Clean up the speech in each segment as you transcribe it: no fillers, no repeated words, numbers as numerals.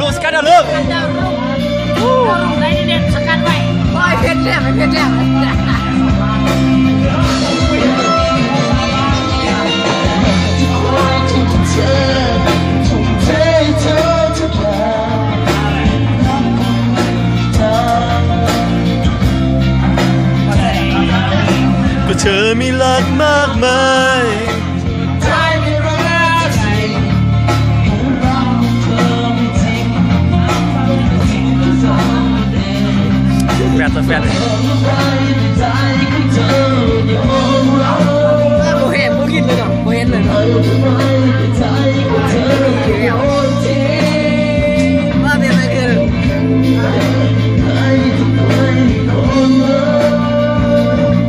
ลูกสกัดดาวลูกได้เด็ดสกัดไว้โอ้ยเพชรเนี่ยเพชรเนี่ยก็เธอมีรักมากมายแฟนตัวแฟนเลยโบเห็นโบกินเลยเนาะโบเห็นเลยเนาะว่าเป็นอะไรกัน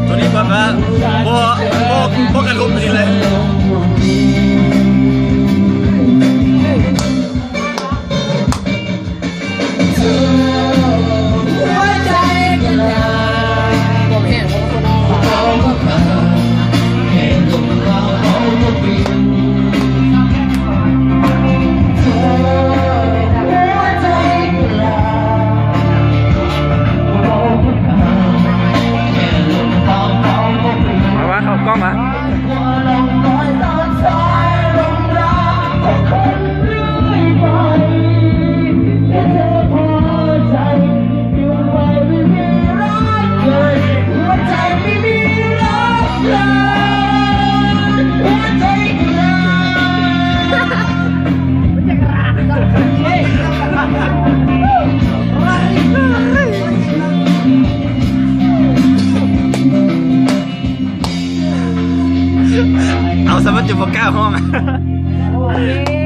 ตัวนี้ปั๊บนะโบกันลุมไปเลยกล้องเอาสมัครจุดโฟกัสห้อง